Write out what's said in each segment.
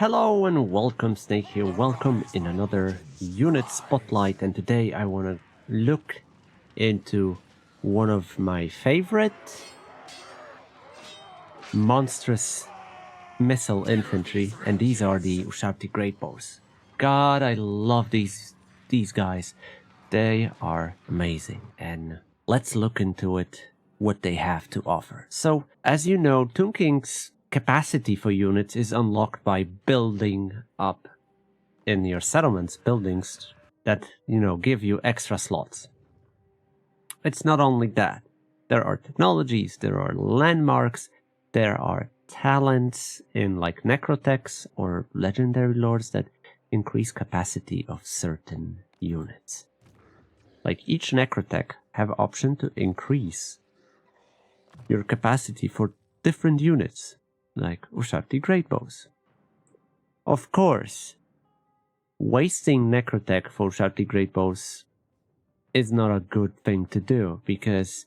Hello and welcome, Snake here. Welcome in another unit spotlight, and today I want to look into one of my favorite monstrous missile infantry, and these are the Ushabti great bows. God, I love these guys. They are amazing, and let's look into it, what they have to offer. So, as you know, Toon King's capacity for units is unlocked by building up in your settlements buildings that, give you extra slots. It's not only that. There are technologies, there are landmarks, there are talents in like necrotechs or legendary lords that increase capacity of certain units. Like each necrotech have option to increase your capacity for different units, like Ushabti great bows. Of course, wasting necrotech for Ushabti great bows is not a good thing to do, because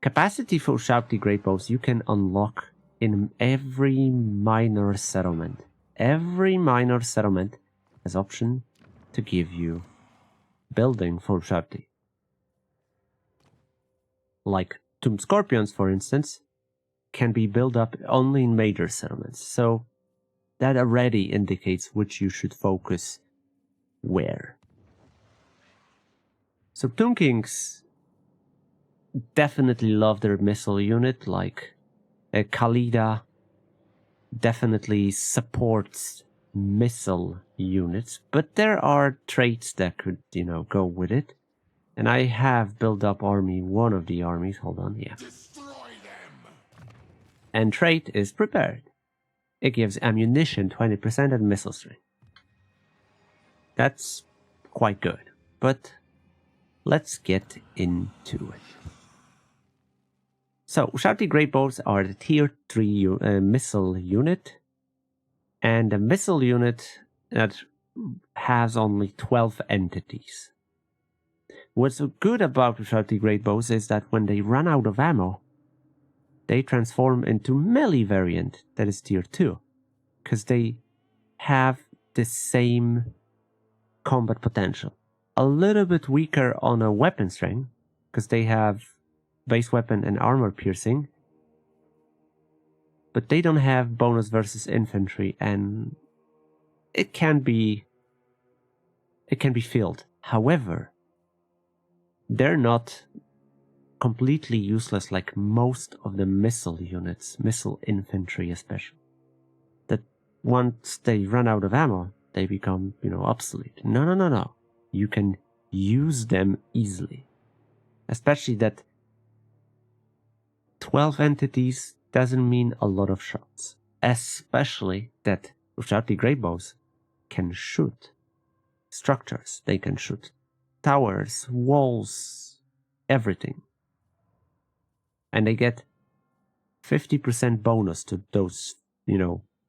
capacity for Ushabti great bows you can unlock in every minor settlement. Every minor settlement has option to give you building for Ushabti. Like Tomb Scorpions, for instance, can be built up only in major settlements. So that already indicates which you should focus where. So Toon Kings definitely love their missile unit, like Khalida definitely supports missile units, but there are traits that could, go with it. And I have built up one of the armies, hold on, yeah. Destroy them. And trait is prepared. It gives ammunition 20% and missile strength. That's quite good, but let's get into it. So, Ushabti great bows are the tier 3 missile unit, and a missile unit that has only 12 entities. What's good about Ushabti great bows is that when they run out of ammo, they transform into melee variant that is tier 2, because they have the same combat potential. A little bit weaker on a weapon strength, because they have base weapon and armor piercing, but they don't have bonus versus infantry, and it can be filled. However, they're not completely useless like most of the missile units, missile infantry especially. That once they run out of ammo, they become, obsolete. No. You can use them easily. Especially that 12 entities doesn't mean a lot of shots. Especially that Ushabti great bows can shoot structures. They can shoot towers, walls, everything. And they get 50% bonus to those,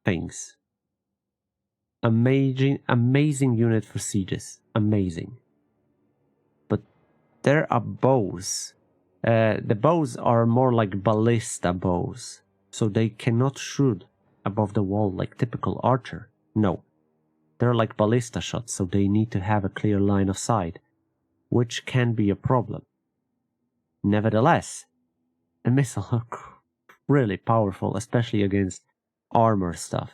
things. Amazing unit for sieges. Amazing. But there are bows. The bows are more like ballista bows. So they cannot shoot above the wall like typical archer. No. They're like ballista shots, so they need to have a clear line of sight, which can be a problem. Nevertheless, the missiles are really powerful, especially against armor stuff.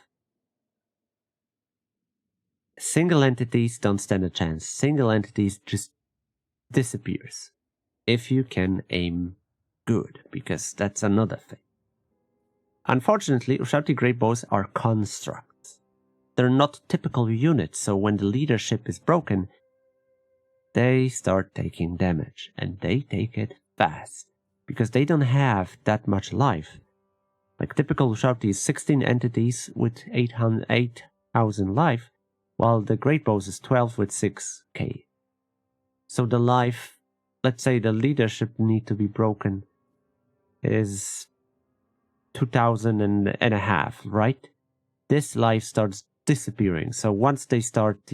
Single entities don't stand a chance. Single entities just disappears if you can aim good, because that's another thing. Unfortunately, Ushabti great bows are constructs. They're not typical units, so when the leadership is broken, they start taking damage, and they take it fast, because they don't have that much life. Like typical Ushabti is 16 entities with 8,000 life, while the great bows is 12 with 6k. So the life, let's say the leadership need to be broken, is 2,000 and a half, right? This life starts disappearing. So once they start,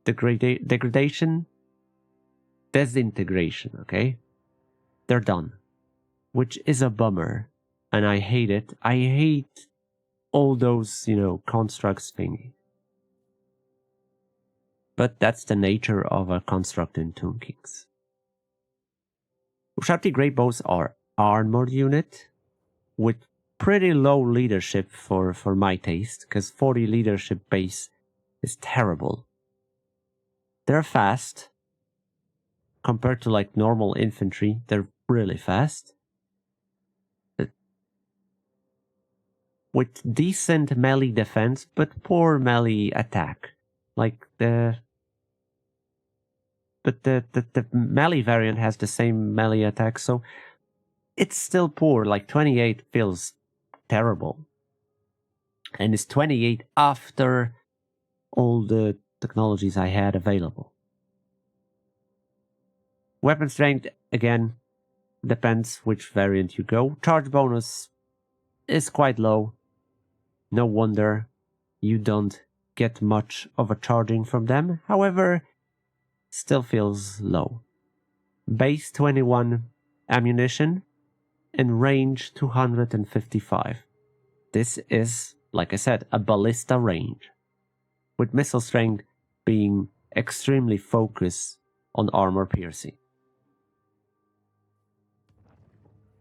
degradation, disintegration, okay? They're done. Which is a bummer. And I hate it. I hate all those, you know, constructs thingy. But that's the nature of a construct in Tomb Kings. Ushabti Great Bows are armored unit with pretty low leadership for my taste, because 40 leadership base is terrible. They're fast. Compared to like normal infantry, they're really fast. With decent melee defense, but poor melee attack. Like the melee variant has the same melee attack, so it's still poor. Like 28 feels terrible. And it's 28 after all the technologies I had available. Weapon strength, again, depends which variant you go. Charge bonus is quite low. No wonder you don't get much of a charging from them. However, still feels low. Base 21 ammunition and range 255. This is, like I said, a ballista range, with missile strength being extremely focused on armor piercing.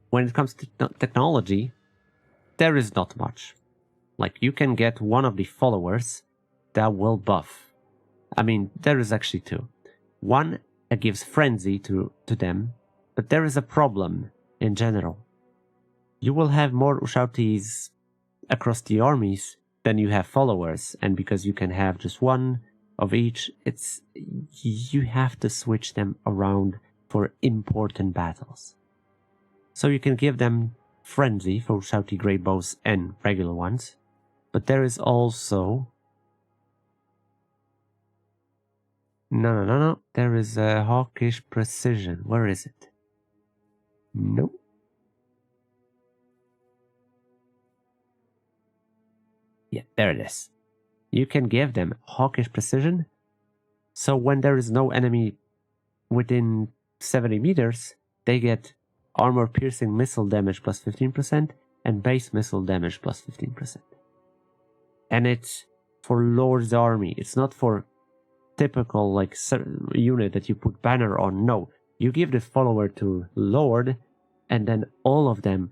When it comes to technology, there is not much. Like, you can get one of the followers that will buff. I mean, there is actually two. One that gives frenzy to them, but there is a problem in general. You will have more Ushabtis across the armies than you have followers, and because you can have just one of each, you have to switch them around for important battles. So you can give them frenzy for Ushabti Great Bows and regular ones, but there is also... No. There is a hawkish precision. Where is it? Nope. Yeah, there it is. You can give them hawkish precision, so when there is no enemy within 70 meters, they get armor piercing missile damage plus 15% and base missile damage plus 15%. And it's for Lord's army. It's not for typical like unit that you put banner on. No, you give the follower to Lord, and then all of them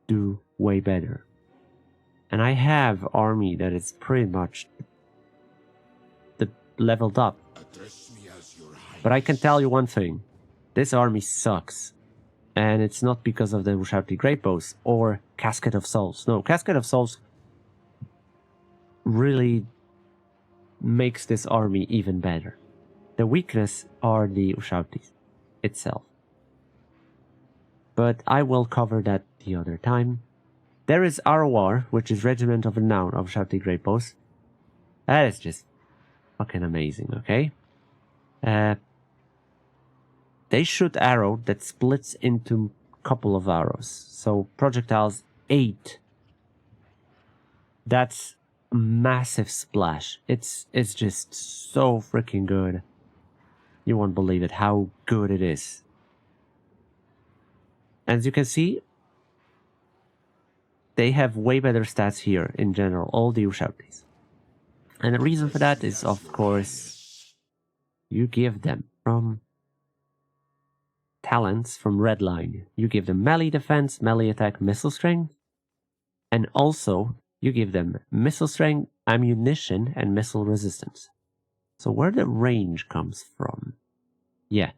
do way better. And I have army that is pretty much leveled up. But I can tell you one thing. This army sucks. And it's not because of the Ushabti Great Bows or Casket of Souls. No, Casket of Souls really makes this army even better. The weakness are the Ushabtis itself. But I will cover that the other time. There is ROR, which is Regiment of Renown of Ushabti Great Bows. That is just fucking amazing, okay? They shoot arrow that splits into a couple of arrows. So projectiles 8. That's a massive splash. It's just so freaking good. You won't believe it, how good it is. As you can see, they have way better stats here in general, all the Ushabtis. And the reason for that is, of course, you give them from talents from Redline. You give them melee defense, melee attack, missile strength, and also you give them missile strength, ammunition, and missile resistance. So where the range comes from? Yeah.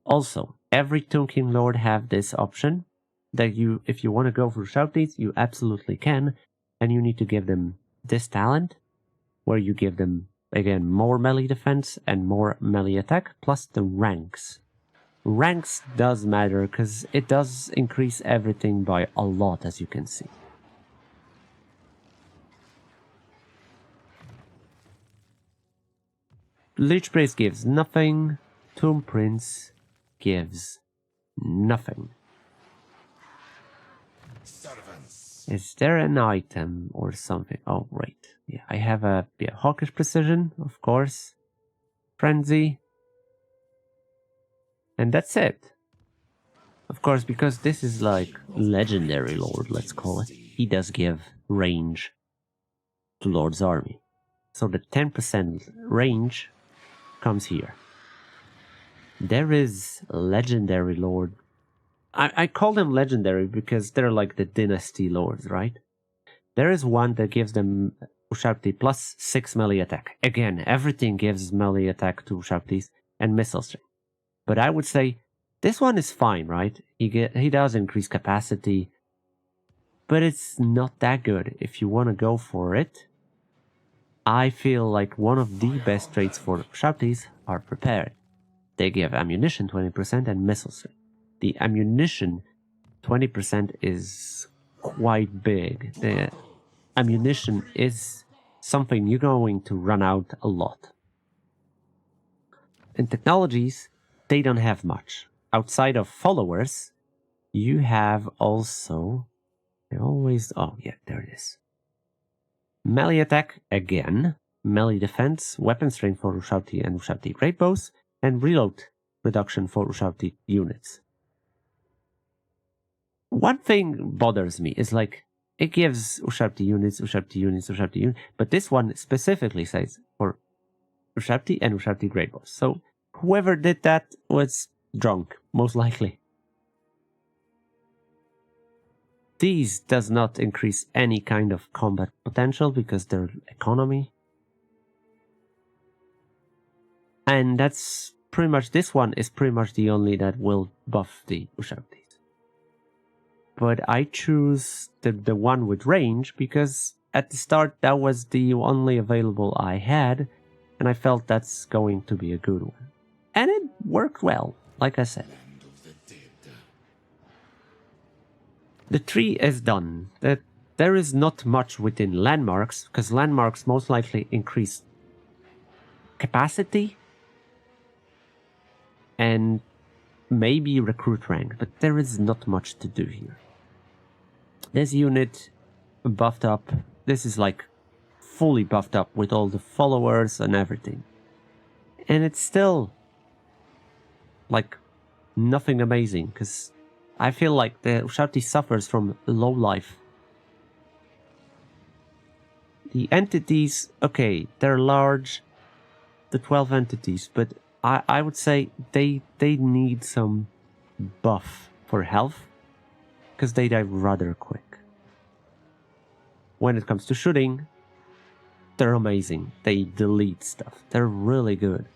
Also, every Tomb King Lord have this option that you, if you want to go for Ushabtis, you absolutely can, and you need to give them this talent, where you give them, again, more melee defense and more melee attack, plus the ranks. Ranks does matter, because it does increase everything by a lot, as you can see. Lich Priest gives nothing. Tomb Prince gives nothing. Servants. Is there an item or something? Oh, right. Yeah, I have a hawkish precision, of course. Frenzy. And that's it. Of course, because this is like legendary lord, let's call it. He does give range to Lord's army. So the 10% range comes here. There is legendary lord. I call them legendary because they're like the dynasty lords, right? There is one that gives them Ushabti plus 6 melee attack. Again, everything gives melee attack to Ushabtis and missile strength. But I would say this one is fine, right? He does increase capacity, but it's not that good. If you want to go for it, I feel like one of the best traits for Ushabtis are prepared. They give ammunition 20% and missile strength. The ammunition 20% is quite big. The ammunition is something you're going to run out a lot. In technologies, they don't have much. Outside of followers, you have also... Oh yeah, there it is. Melee attack, again. Melee defense, weapon strength for Ushabti and Ushabti great bows, and reload reduction for Ushabti units. One thing bothers me is like, it gives Ushabti units, but this one specifically says for Ushabti and Ushabti great bows. So whoever did that was drunk, most likely. These does not increase any kind of combat potential because they're economy. And that's pretty much, this one is pretty much the only that will buff the Ushabtis. But I choose the one with range because at the start that was the only available I had, and I felt that's going to be a good one. And it worked well, like I said. The tree is done. There is not much within landmarks, because landmarks most likely increase capacity and maybe recruit rank, but there is not much to do here. This unit buffed up. This is like fully buffed up with all the followers and everything. And it's still like nothing amazing, because I feel like the Ushabti suffers from low life. The entities, okay, they're large, the 12 entities, but I would say they need some buff for health, because they die rather quick. When it comes to shooting, they're amazing. They delete stuff. They're really good.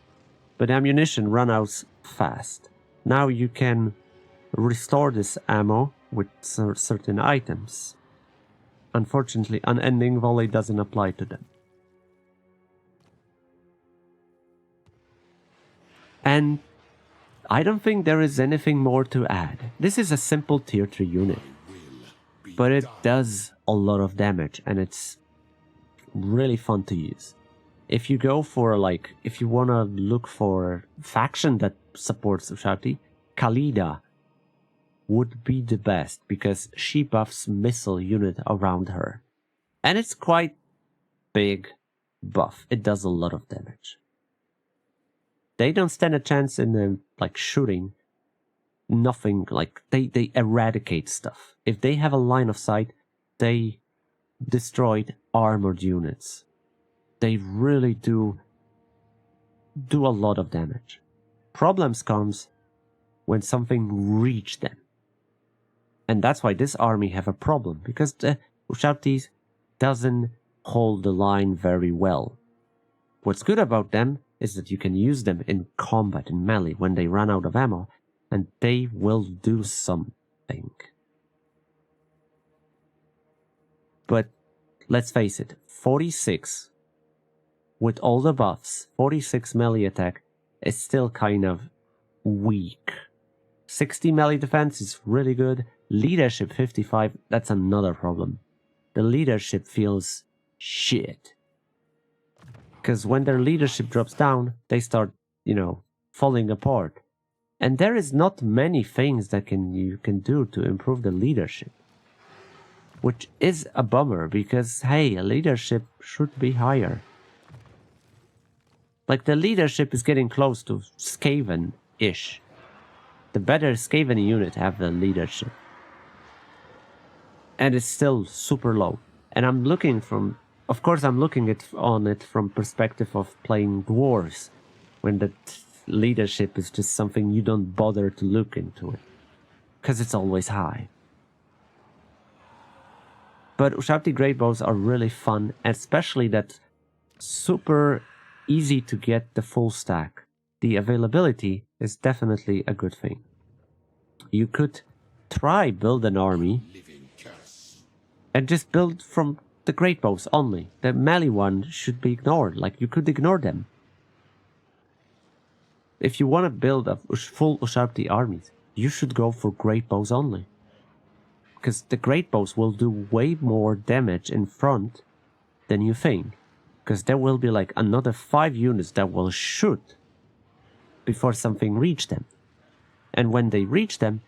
But ammunition run out fast. Now you can restore this ammo with certain items. Unfortunately, unending volley doesn't apply to them. And I don't think there is anything more to add. This is a simple tier 3 unit, but it does a lot of damage and it's really fun to use. If you go for like, if you want to look for faction that supports Ushabti, Khalida would be the best because she buffs missile unit around her. And it's quite big buff. It does a lot of damage. They don't stand a chance in like shooting. Nothing, like they eradicate stuff. If they have a line of sight, they destroyed armored units. They really do a lot of damage. Problems comes when something reach them. And that's why this army have a problem, because the Ushabtis doesn't hold the line very well. What's good about them is that you can use them in combat in melee when they run out of ammo, and they will do something. But let's face it, 46 with all the buffs, 46 melee attack is still kind of weak. 60 melee defense is really good. Leadership 55, that's another problem. The leadership feels shit. Because when their leadership drops down, they start, falling apart. And there is not many things that you can do to improve the leadership. Which is a bummer, because, hey, leadership should be higher. Like, the leadership is getting close to Skaven-ish. The better Skaven unit have the leadership. And it's still super low. And I'm looking from, of course, I'm looking on it from perspective of playing dwarves, when the leadership is just something you don't bother to look into it, because it's always high. But Ushabti Great Bows are really fun, especially that super easy to get the full stack. The availability is definitely a good thing. You could try build an army and just build from the Great Bows only. The melee one should be ignored, like you could ignore them. If you want to build a full Ushabti armies, you should go for Great Bows only. Because the Great Bows will do way more damage in front than you think. Because there will be like another 5 units that will shoot before something reach them. And when they reach them,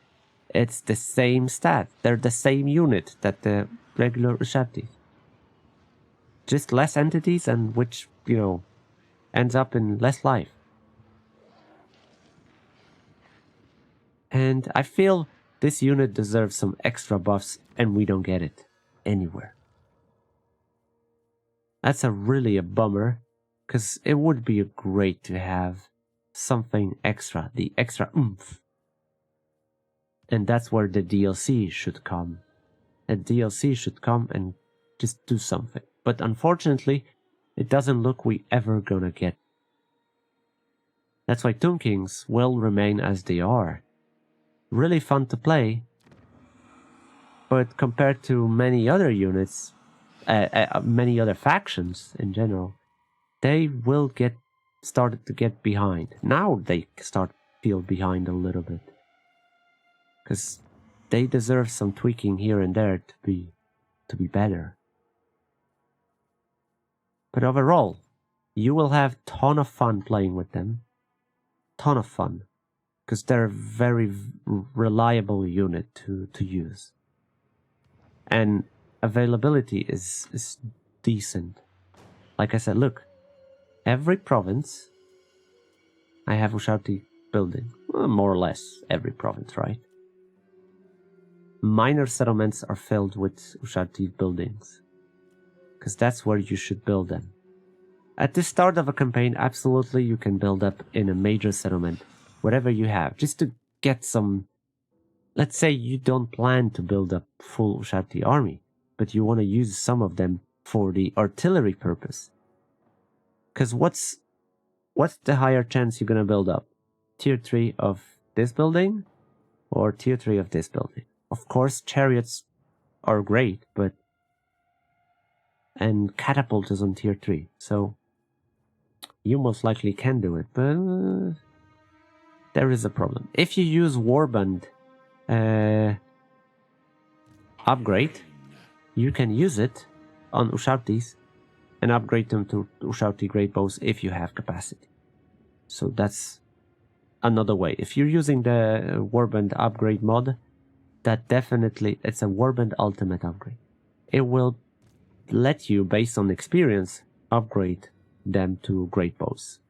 it's the same stat. They're the same unit that the regular Ushabti. Just less entities, and which, ends up in less life. And I feel this unit deserves some extra buffs, and we don't get it anywhere. That's really a bummer, because it would be great to have something extra, the extra oomph. And that's where the DLC should come. A DLC should come and just do something. But unfortunately, it doesn't look we ever gonna get. That's why Tomb Kings will remain as they are. Really fun to play, but compared to many other units, many other factions in general, they will started to get behind. Now they start feel behind a little bit, because they deserve some tweaking here and there to be better. But overall, you will have ton of fun playing with them. Ton of fun. Because they're a very reliable unit to use. And availability is decent. Like I said, look, every province I have Ushabti building. Well, more or less every province, right? Minor settlements are filled with Ushabti buildings. Because that's where you should build them. At the start of a campaign, absolutely you can build up in a major settlement. Whatever you have, just to get some. Let's say you don't plan to build a full Ushabti army, but you want to use some of them for the artillery purpose. Because what's the higher chance you're gonna build up? Tier 3 of this building, or Tier 3 of this building? Of course, chariots are great, and catapult is on Tier 3, so you most likely can do it, but there is a problem. If you use Warband upgrade, you can use it on Ushabtis and upgrade them to Ushabti Great Bows if you have capacity. So that's another way. If you're using the Warband upgrade mod, that definitely, it's a Warband ultimate upgrade. It will let you, based on experience, upgrade them to Great Bows.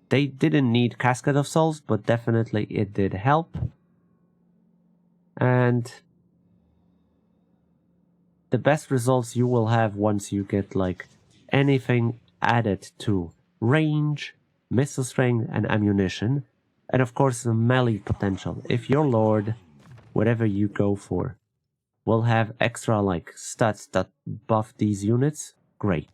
They didn't need Cascade of Souls, but definitely it did help. And the best results you will have once you get like anything added to range, missile strength and ammunition, and of course the melee potential. If your lord, whatever you go for, will have extra like stats that buff these units, great.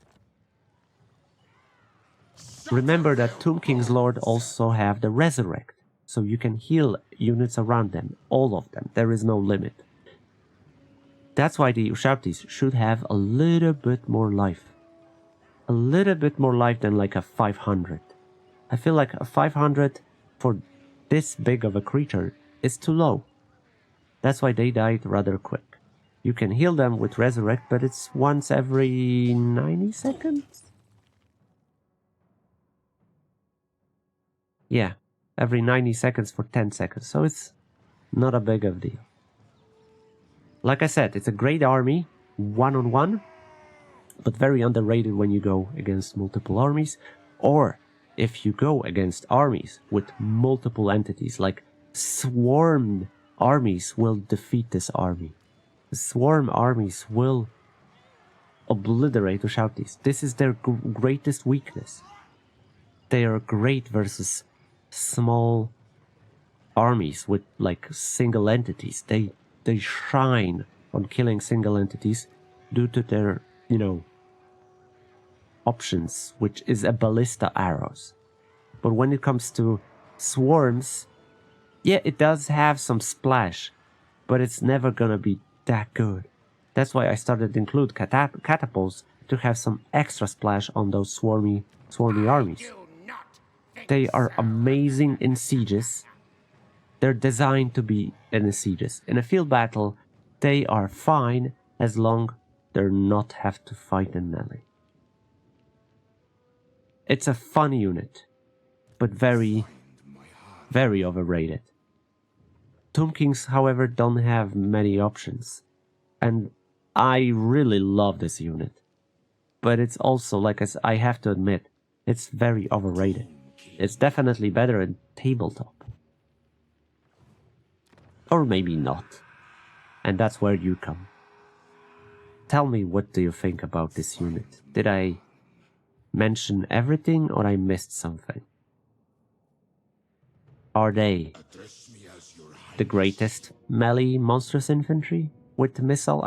Remember that Tomb King's Lord also have the Resurrect, so you can heal units around them, all of them, there is no limit. That's why the Ushabtis should have a little bit more life. A little bit more life than like a 500. I feel like a 500 for this big of a creature is too low. That's why they died rather quick. You can heal them with Resurrect, but it's once every 90 seconds? Yeah, every 90 seconds for 10 seconds, so it's not a big of a deal. Like I said, it's a great army, one-on-one, but very underrated when you go against multiple armies, or if you go against armies with multiple entities, like swarmed armies will defeat this army. Swarm armies will obliterate Ushabtis. This is their greatest weakness. They are great versus small armies with like single entities. They shine on killing single entities due to their, options, which is a ballista arrows. But when it comes to swarms, yeah, it does have some splash, but it's never gonna be that good. That's why I started to include catapults to have some extra splash on those swarmy armies. They are amazing in sieges. They're designed to be in sieges. In a field battle, they are fine as long they're not have to fight in melee. It's a fun unit, but very, very overrated. Tomb Kings, however, don't have many options, and I really love this unit. But it's also, like I have to admit, it's very overrated. It's definitely better in tabletop. Or maybe not. And that's where you come. Tell me, what do you think about this unit? Did I mention everything or I missed something? Are they the greatest melee monstrous infantry with missile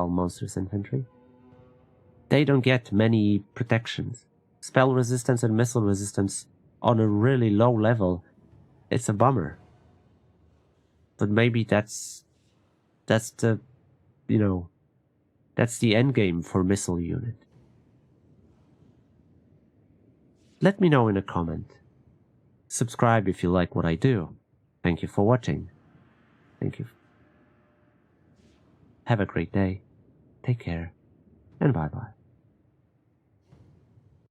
monstrous infantry? They don't get many protections. Spell resistance and missile resistance on a really low level. It's a bummer. But maybe that's the, that's the end game for missile unit. Let me know in a comment. Subscribe if you like what I do. Thank you for watching. Thank you. Have a great day. Take care. And bye-bye.